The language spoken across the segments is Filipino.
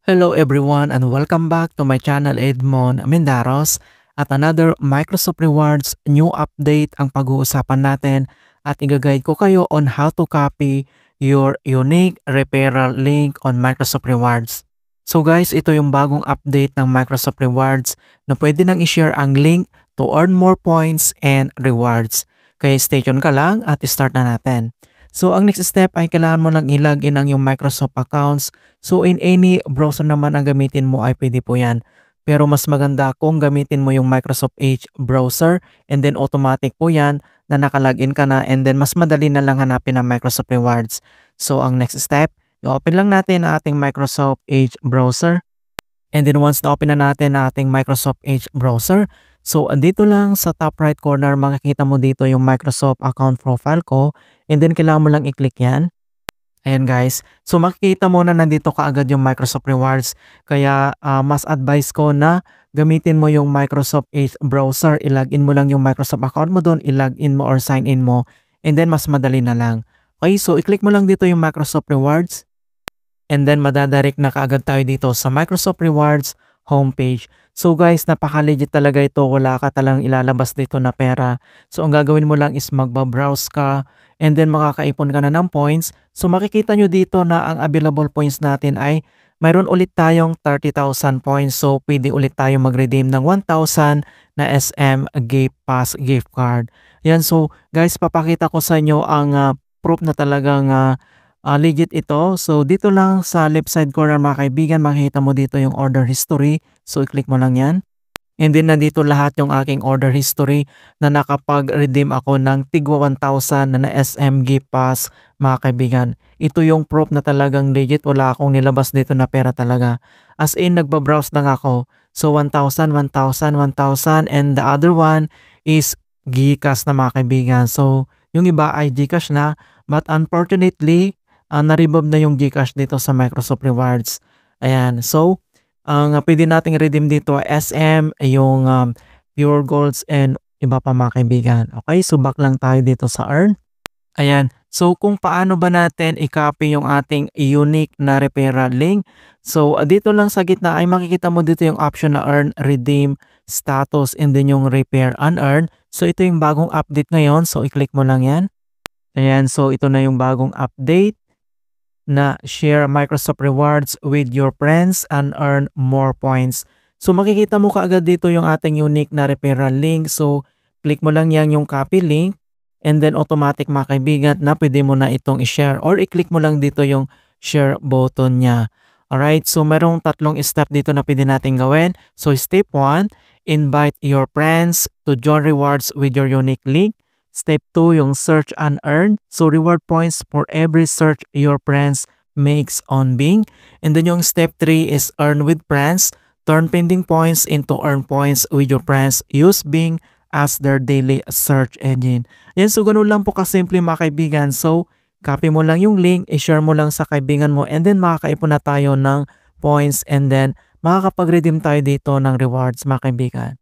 Hello everyone and welcome back to my channel Edmond Mendaros at another Microsoft Rewards new update ang pag-uusapan natin at i-guide ko kayo on how to copy your unique referral link on Microsoft Rewards. So guys, ito yung bagong update ng Microsoft Rewards na pwede nang i-share ang link to earn more points and rewards. Kaya stay tuned ka lang at start na natin. So ang next step ay kailangan mo lang i-login ang yung Microsoft accounts. So in any browser naman ang gamitin mo ay pwede po yan. Pero mas maganda kung gamitin mo yung Microsoft Edge browser and then automatic po yan na nakalagin ka na and then mas madali na lang hanapin ang Microsoft Rewards. So ang next step, i-open lang natin ang ating Microsoft Edge browser. And then once na-open na natin ang ating Microsoft Edge browser, so dito lang sa top right corner makikita mo dito yung Microsoft account profile ko and then kailangan mo lang i-click yan. Ayan guys, so makikita mo na nandito kaagad yung Microsoft Rewards kaya mas advice ko na gamitin mo yung Microsoft Edge browser, ilagin mo lang yung Microsoft account mo doon, ilagin mo or sign in mo and then mas madali na lang. Okay, so i-click mo lang dito yung Microsoft Rewards. And then madadirect na kaagad tayo dito sa Microsoft Rewards homepage. So guys, napaka-legit talaga ito. Wala ka talang ilalabas dito na pera. So ang gagawin mo lang is magbabrowse ka and then makakaipon ka na ng points. So makikita nyo dito na ang available points natin ay mayroon ulit tayong 30,000 points. So pwede ulit tayo mag-redeem ng 1,000 na SM Gift Pass gift card. Yan, so guys, papakita ko sa inyo ang proof na talagang legit ito. So dito lang sa left side corner mga kaibigan, makikita mo dito yung order history. So i-click mo lang yan. And then nandito lahat yung aking order history na nakapag-redeem ako ng tigwa 1,000 na SM Gift Pass mga kaibigan. Ito yung proof na talagang legit. Wala akong nilabas dito na pera talaga. As in, nagbabrowse lang ako. So 1,000, 1,000, 1,000 and the other one is Gcash na mga kaibigan. So yung iba ay Gcash na but unfortunately, na-remove na yung Gcash dito sa Microsoft Rewards. Ayan. So, ang pwede nating redeem dito SM, yung Pure Golds and iba pa mga kaibigan. Okay, so back lang tayo dito sa Earn. Ayan. So, kung paano ba natin i-copy yung ating unique na referral link. So, dito lang sa gitna ay makikita mo dito yung option na Earn, Redeem, Status, and then yung Repair Unearn. So, ito yung bagong update ngayon. So, i-click mo lang yan. Ayan. So, ito na yung bagong update na share Microsoft Rewards with your friends and earn more points. So makikita mo kaagad dito yung ating unique na referral link. So click mo lang yan yung copy link and then automatic mga kaibigan na pwede mo na itong i-share or i-click mo lang dito yung share button niya. Alright, so merong tatlong step dito na pwede natin gawin. So step 1, invite your friends to join rewards with your unique link. Step 2, yung search and earn. So, reward points for every search your friends makes on Bing. And then yung step 3 is earn with friends. Turn pending points into earn points with your friends. Use Bing as their daily search engine. Yan, so ganun lang po kasimple mga kaibigan. So, copy mo lang yung link, i-share mo lang sa kaibigan mo, and then makakaipon na tayo ng points, and then makakapag-redeem tayo dito ng rewards mga kaibigan.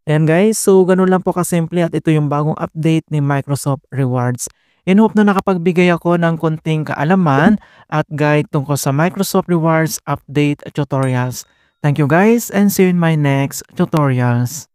Ayan guys, so ganun lang po kasimple at ito yung bagong update ni Microsoft Rewards. In hope na nakapagbigay ako ng konting kaalaman at guide tungkol sa Microsoft Rewards update tutorials. Thank you guys and see you in my next tutorials.